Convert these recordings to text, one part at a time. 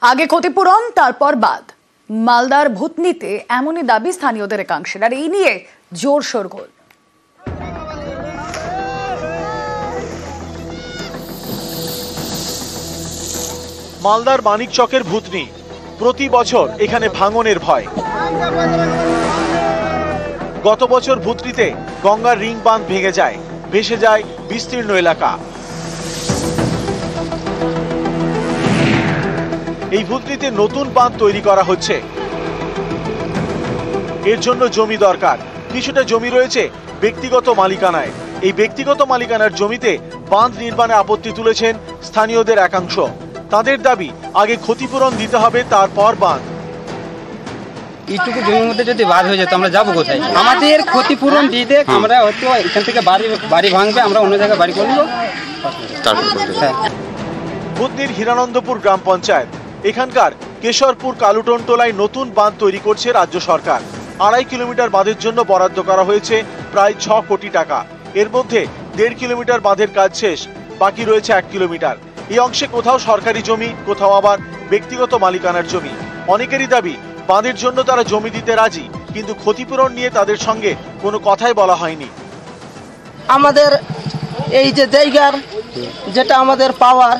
আগে ক্ষতিপূরণ তারপর বাদ। মালদার ভূতনিতে এমনই দাবি স্থানীয়দের একাংশের, আর এই নিয়ে জোর শোরগোল। মালদার মানিকচকের ভূতনি, প্রতি বছর এখানে ভাঙনের ভয়। গত বছর ভূতনিতে গঙ্গার রিং বাঁধ ভেঙে যায়, ভেসে যায় বিস্তীর্ণ এলাকা। এই ভূতনিতে নতুন বাঁধ তৈরি করা হচ্ছে, এর জন্য জমি দরকার। কিছুটা জমি রয়েছে ব্যক্তিগত মালিকানায়। এই ব্যক্তিগত মালিকানার জমিতে বাঁধ নির্মাণে আপত্তি তুলেছেন স্থানীয়দের একাংশ। তাদের দাবি, আগে ক্ষতিপূরণ দিতে হবে, তারপর বাঁধ। এইটুকু জমির মধ্যে যদি বাদ হয়ে যেত আমরা যাবো কোথায়? আমাদের ক্ষতিপূরণ দিতে আমরা হয়তো এখান থেকে বাড়ি ভাঙবে, আমরা অন্য জায়গায় বাড়ি করবো। ভূতনির হিরানন্দপুর গ্রাম পঞ্চায়েত, এখানকার কেশরপুর কালুটনটোলায় নতুন বাঁধ তৈরি করছে রাজ্য সরকার। 2.5 কিলোমিটার বাঁধের জন্য বরাদ্দ করা হয়েছে প্রায় 6 কোটি টাকা। এর মধ্যে 1.5 কিলোমিটার বাঁধের কাজ শেষ, বাকি রয়েছে 1 কিলোমিটার। এই অংশে কোথাও সরকারি জমি, কোথাও আবার ব্যক্তিগত মালিকানার জমি। অনেকেরই দাবি, বাঁধের জন্য তারা জমি দিতে রাজি, কিন্তু ক্ষতিপূরণ নিয়ে তাদের সঙ্গে কোনো কথাই বলা হয়নি। আমাদের এই যে জায়গার যেটা আমাদের পাওয়ার,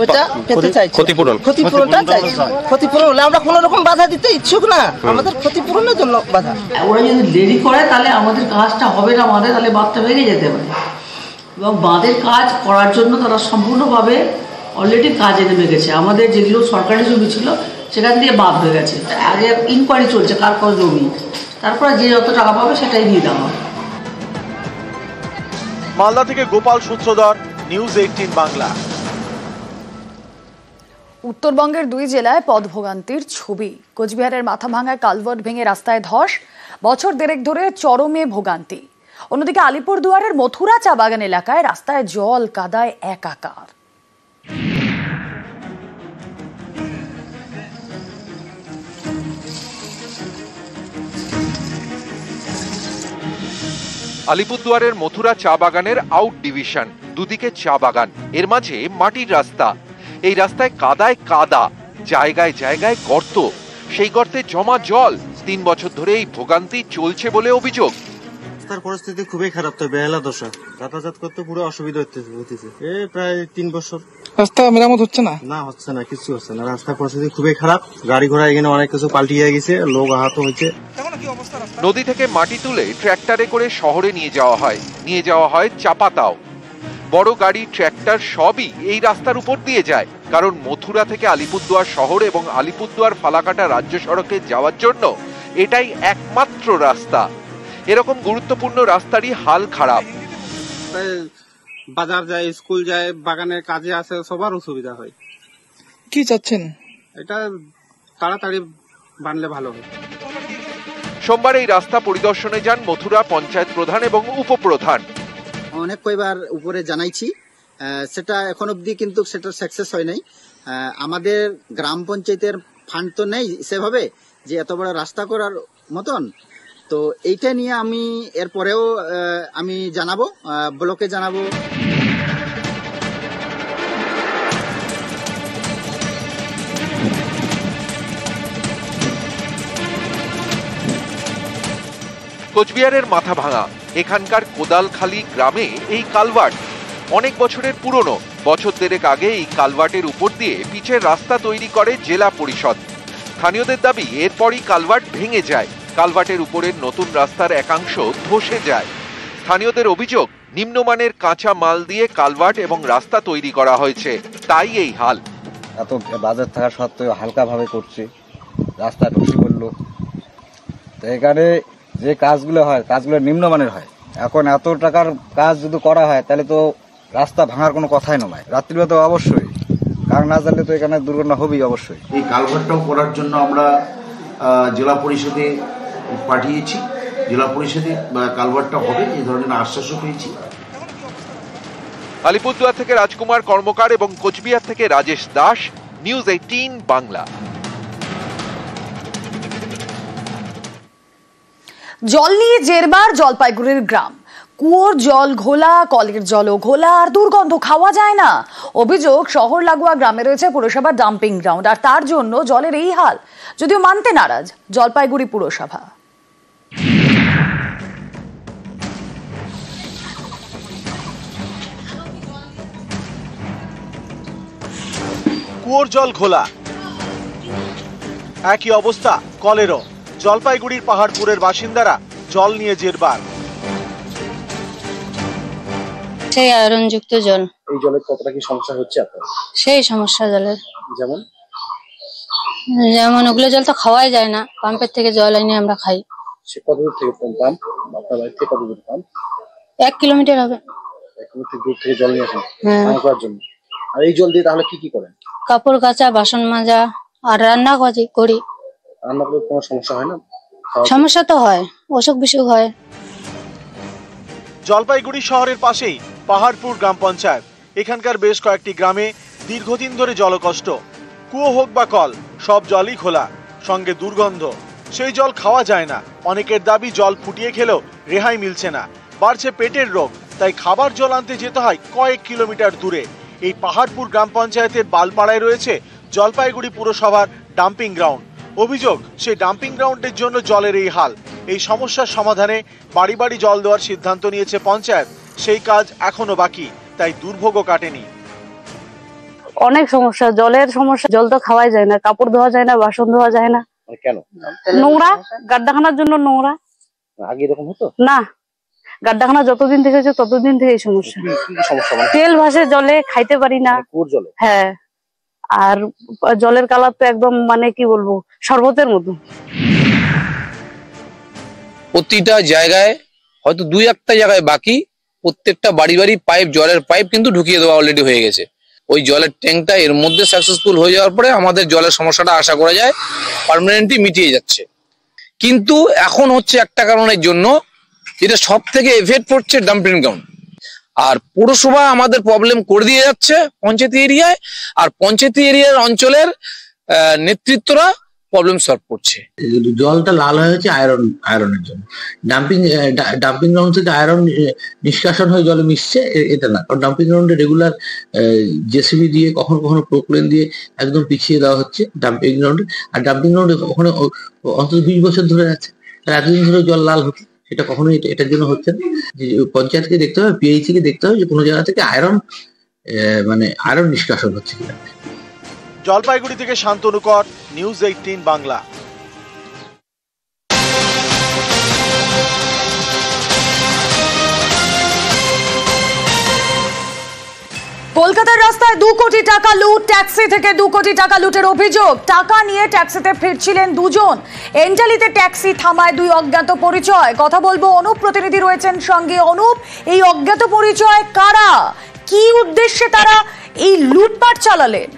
ওটা পেতে চাই, ক্ষতিপূরণটা চাই। ক্ষতিপূরণ হলে আমরা কোনো রকম বাধা দিতে ইচ্ছুক না, আমাদের ক্ষতিপূরণের জন্য বাধা। ওরা যদি দেরি করে তাহলে আমাদের কাজটা হবে না, বাঁধে তাহলে বাঁধটা ভেঙে যেতে পারে। এবং বাঁধের কাজ করার জন্য তারা সম্পূর্ণভাবে অলরেডি কাজে নেমে গেছে। আমাদের যেগুলো সরকারি জমি ছিল সেখান দিয়ে বাদ হয়ে গেছে। আগে ইনকোয়ারি চলছে কার কত জমি, তারপরে যে যত টাকা পাবে সেটাই নিয়ে দেওয়া হবে। মালদা থেকে গোপাল সূত্রধর, নিউজ 18 বাংলা। উত্তরবঙ্গের 2 জেলায় পথভোগান্তির ছবি। কোচবিহারের মাথাভাঙায় কালভার্ট ভেঙে রাস্তায় ধস, বছর দেড়েক ধরে চরমে ভোগান্তি। অন্যদিকে আলিপুরদুয়ারের মথুরা চা বাগান এলাকায় রাস্তায় জল কাদায় একাকার। আলিপুরদুয়ারের মথুরা চা বাগানের আউট ডিভিশন, দুদিকে চা বাগান, এর মাঝে মাটির রাস্তা। এই রাস্তায় কাদায় কাদা, জায়গায় জায়গায় গর্ত, সেই গর্তে জমা জল। 3 বছর ধরে এই ভোগান্তি চলছে বলে অভিযোগ। রাস্তার পরিস্থিতি খুবই খারাপ, তো বেহালা দশা, যাতায়াত করতে পুরো অসুবিধা হচ্ছে। প্রায় 3 বছর রাস্তা মেরামত হচ্ছে না, হচ্ছে না, কিছু হচ্ছে না। রাস্তার পরিস্থিতি খুবই খারাপ, গাড়ি ঘোড়া এখানে অনেক কিছু পাল্টিয়ে গেছে, লোক আহত হয়েছে। নদী থেকে মাটি তুলে ট্র্যাক্টরে করে শহরে নিয়ে যাওয়া হয় চাপাতাও। বড় গাড়ি, ট্র্যাক্টর সবই এই রাস্তার উপর দিয়ে যায়, কারণ মথুরা থেকে আলিপুরদুয়ার শহর এবং আলিপুরদুয়ার ফালাকাটা রাজ্য সড়কে যাওয়ার জন্য এটাই একমাত্র রাস্তা। এরকম গুরুত্বপূর্ণ রাস্তারই হাল খারাপ। বাজার যায়, স্কুল যায়, বাগানের কাজে আসে, সবার অসুবিধা হয়। কি চাচ্ছেন? এটা তাড়াতাড়ি বানলে ভালো হয়। সোমবার এই রাস্তা পরিদর্শনে যান মথুরা পঞ্চায়েত প্রধান এবং উপপ্রধান। অনেক কয়েকবার উপরে জানাইছি, সেটা এখন অব্দি কিন্তু সেটা সাকসেস হয় নাই। আমাদের গ্রাম পঞ্চায়েতের ফান্ড তো নেই সেভাবে যে এত বড় রাস্তা করার মতন। তো এইটা নিয়ে আমি এরপরেও আমি জানাবো, ব্লকে জানাবো। কোচবিহারের মাথাভাঙা, এখানকার কোদালখালী গ্রামে এই কালভার্ট অনেক বছরের পুরনো। বছর দেড়েক আগে এই কালভার্টের উপর দিয়ে পিচের রাস্তা তৈরি করে জেলা পরিষদ। স্থানীয়দের দাবি, এরপরই কালভার্ট ভেঙে যায়। কালভার্টের উপরের নতুন রাস্তার একাংশ ধসে যায়। স্থানীয়দের অভিযোগ, নিম্নমানের কাঁচা মাল দিয়ে কালভার্ট এবং রাস্তা তৈরি করা হয়েছে, তাই এই হাল। এত বাজার থাকা সত্ত্বেও হালকা ভাবে করছে, রাস্তা ধসে পড়লো। তো এখানে যে কাজগুলো হয়, কাজগুলো নিম্নমানের হয়। এখন এত টাকার কাজ যদি করা হয় তাহলে তো রাস্তা ভাঙার কোনো কথাই নয়। রাত্রিবেলা তো অবশ্যই, কারণ না জানলে তো এখানে দুর্ঘটনা হবেই অবশ্যই। এই কালভার্টটাও করার জন্য আমরা জেলা পরিষদে পাঠিয়েছি। জেলা পরিষদে কালভার্টটা হবে এই ধরনের আশ্বাসও পেয়েছি। আলিপুরদুয়ার থেকে রাজকুমার কর্মকার এবং কোচবিহার থেকে রাজেশ দাস, নিউজ 18 বাংলা। জল নিয়ে জেরবার জলপাইগুড়ির গ্রাম। কুয়োর জল ঘোলা, কলের জলও ঘোলা, আর দুর্গন্ধ, খাওয়া যায় না। অভিযোগ, শহর লাগোয়া গ্রামে রয়েছে পুরসভার ডাম্পিং গ্রাউন্ড, আর তার জন্য জলের এই হাল। যদিও মানতে নারাজ জলপাইগুড়ি পুরসভা। কুয়োর জল ঘোলা, একই অবস্থা কলেরও। জলপাইগুড়ির পাহাড়পুরের বাসিন্দারা জল নিয়ে জেরবার। সেই আয়রনযুক্ত জল। এই জলের কতটা কি সমস্যা হচ্ছে আপনার? সেই সমস্যা জলের, যেমন যেমন ওগুলো জল তো খাওয়াই যায় না, পাম্পের থেকে জল এনে আমরা খাই। সে কত দূর থেকে পাম্প? আপনার বাড়ি থেকে কত দূর পাম্প? 1 কিলোমিটার হবে। 1 কিলোমিটার দূর থেকে জল নিয়ে আসেন হ্যাঁ, করার জন্য। আর এই জল দিয়ে তাহলে কি কি করেন? কাপড় কাচা, বাসন মাজা আর রান্না করি। রান্না করলে কোনো সমস্যা হয় না? সমস্যা তো হয়, অসুখ বিসুখ হয়। জলপাইগুড়ি শহরের পাশেই পাহাড়পুর গ্রাম পঞ্চায়েত। এখানকার বেশ কয়েকটি গ্রামে দীর্ঘদিন ধরে জলকষ্ট। কুয়ো হোক বা কল, সব জলই খোলা, সঙ্গে দুর্গন্ধ। সেই জল খাওয়া যায় না। অনেকের দাবি জল ফুটিয়ে খেলেও রেহাই মিলছে না, বাড়ছে পেটের রোগ। তাই খাবার জল আনতে যেতে হয় কয়েক কিলোমিটার দূরে। এই পাহাড়পুর গ্রাম পঞ্চায়েতের বালপাড়ায় রয়েছে জলপাইগুড়ি পুরসভার ডাম্পিং গ্রাউন্ড। অভিযোগ, সেই ডাম্পিং গ্রাউন্ডের জন্য জলের এই হাল। এই সমস্যার সমাধানে বাড়ি বাড়ি জল দেওয়ার সিদ্ধান্ত নিয়েছে পঞ্চায়েত। সেই কাজ এখনো বাকি, তাই দুর্ভোগও কাটেনি। অনেক সমস্যা, জলের সমস্যা। জল তো খাওয়াই যায় না, কাপড় ধোয়া যায় না, বাসন ধোয়া যায় না। কেন? নোংরা, গাড্ডাখানার জন্য নোংরা। আগে এরকম হতো না, গাড্ডাখানা যতদিন থেকে হচ্ছে ততদিন থেকে এই সমস্যা। তেল ভাসে জলে, খাইতে পারি না। হ্যাঁ, আর জলের কালার তো একদম মানে কি বলবো, শরবতের মতো। প্রতিটা জায়গায় হয়তো 2-1টা জায়গায় বাকি, প্রত্যেকটা বাড়ি বাড়ি পাইপ, জলের পাইপ কিন্তু ঢুকিয়ে দেওয়া অলরেডি হয়ে গেছে। ওই জলের ট্যাঙ্কটা এর মধ্যে সাকসেসফুল হয়ে যাওয়ার পরে আমাদের জলের সমস্যাটা আশা করা যায় পার্মানেন্টলি মিটিয়ে যাচ্ছে। কিন্তু এখন হচ্ছে একটা কারণের জন্য, যেটা সব থেকে এফেক্ট পড়ছে ডাম্পিং গ্রাউন্ড। আর পৌরসভা আমাদের প্রবলেম করে দিয়ে যাচ্ছে পঞ্চায়েত এরিয়ায়, আর পঞ্চায়েত এরিয়ার অঞ্চলের নেতৃত্বরা প্রবলেম সলভ করছে। জলটা লাল হয়েছে আয়রনের জন্য। ডাম্পিং গ্রাউন্ড থেকে আয়রন নিষ্কাশন হয়ে জলে মিশছে এটা না, কারণ ডাম্পিং গ্রাউন্ডে রেগুলার জেসিবি দিয়ে, কখনো কখনো প্রোক্লেন দিয়ে একদম পিছিয়ে দেওয়া হচ্ছে ডাম্পিং গ্রাউন্ডে। আর ডাম্পিং গ্রাউন্ডে ওখানে অন্তত 20 বছর ধরে আছে, এতদিন ধরে জল লাল হচ্ছে। সেটা কখনোই এটার জন্য হচ্ছে না। যে পঞ্চায়েতকে দেখতে হবে, পিএইচি কে দেখতে হবে যে কোনো জায়গা থেকে আয়রন নিষ্কাশন হচ্ছে কিনা। জলপাইগুড়ি থেকে শান্তনু কর, নিউজ 18 বাংলা। কলকাতার রাস্তায় 2 কোটি টাকা লুট, ট্যাক্সি থেকে 2 কোটি টাকা লুটের অভিযোগ। টাকা নিয়ে ট্যাক্সিতে ফিরছিলেন দুজন। এন্টালিতে ট্যাক্সি থামায় 2 অজ্ঞাত পরিচয়। কথা বলবো, অনুপ প্রতিনিধি রয়েছেন সঙ্গে। অনুপ, এই অজ্ঞাত পরিচয় কারা, কি উদ্দেশ্যে তারা এই লুটপাট চালালেন?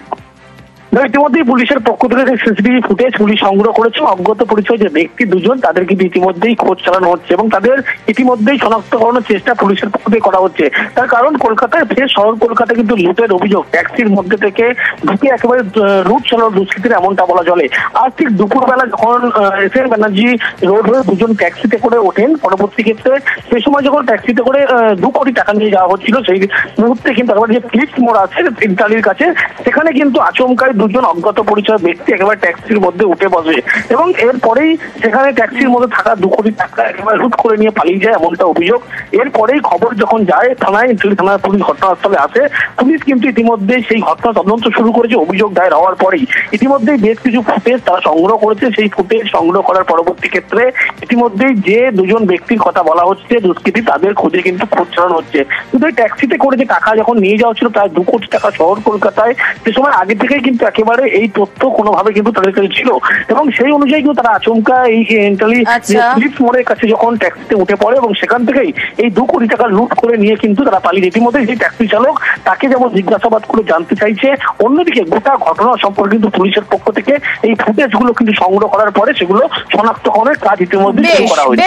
ইতিমধ্যেই পুলিশের পক্ষ থেকে যে সিসিটিভি ফুটেজ পুলিশ সংগ্রহ করেছে, অজ্ঞাত পরিচয় যে ব্যক্তি দুজন, তাদের কিন্তু ইতিমধ্যেই খোঁজ চালানো হচ্ছে এবং তাদের ইতিমধ্যেই শনাক্তকরণের চেষ্টা পুলিশের পক্ষ থেকে করা হচ্ছে। তার কারণ, কলকাতায় ফের শহর কলকাতায় কিন্তু লুটের অভিযোগ। ট্যাক্সির মধ্যে থেকে ঢুকে একেবারে লুট চালানো দুষ্কৃতীরা, এমনটা বলা চলে। আর ঠিক দুপুরবেলা যখন এসএন ব্যানার্জি রোড হয়ে দুজন ট্যাক্সিতে করে ওঠেন, পরবর্তী ক্ষেত্রে সেই সময় যখন ট্যাক্সিতে করে 2 কোটি টাকা নিয়ে যাওয়া হচ্ছিল, সেই মুহূর্তে কিন্তু একেবারে যে ফ্লিপস মোড় আছে তিনটালির কাছে, সেখানে কিন্তু আচমকায় দুজন অজ্ঞাত পরিচয় ব্যক্তি একেবারে ট্যাক্সির মধ্যে উঠে বসে এবং এরপরেই সেখানে ট্যাক্সির মধ্যে থাকা 2 কোটি টাকা একেবারে লুট করে নিয়ে পালিয়ে যায়, এমনটা অভিযোগ। এরপরেই খবর যখন যায় থানায়, থানার পুলিশ ঘটনাস্থলে আসে। পুলিশ কিন্তু ইতিমধ্যেই সেই ঘটনা তদন্ত শুরু করেছে। অভিযোগ দায়ের হওয়ার পরেই ইতিমধ্যেই বেশ কিছু ফুটেজ তারা সংগ্রহ করেছে। সেই ফুটেজ সংগ্রহ করার পরবর্তী ক্ষেত্রে ইতিমধ্যেই যে 2জন ব্যক্তির কথা বলা হচ্ছে দুষ্কৃতী, তাদের খোঁজে কিন্তু খোঁজ চালানো হচ্ছে। কিন্তু এই ট্যাক্সিতে করে যে টাকা যখন নিয়ে যাওয়া ছিল, প্রায় 2 কোটি টাকা শহর কলকাতায়, সে সময় আগে থেকেই কিন্তু একেবারে এই তথ্য কোনোভাবে কিন্তু তাদের কাছে ছিল এবং সেই অনুযায়ী কিন্তু তারা আচমকা এই ফিলিপস মোড়ের কাছে যখন ট্যাক্সিতে উঠে পড়ে এবং সেখান থেকেই এই 2 কোটি টাকা লুট করে নিয়ে কিন্তু তারা পালিয়ে। ইতিমধ্যে যে ট্যাক্সি চালক, তাকে যেমন জিজ্ঞাসাবাদ করে জানতে চাইছে, অন্যদিকে গোটা ঘটনা সম্পর্কে কিন্তু পুলিশের পক্ষ থেকে এই ফুটেজগুলো কিন্তু সংগ্রহ করার পরে সেগুলো শনাক্তকরণের কাজ ইতিমধ্যে শুরু করা হয়েছে।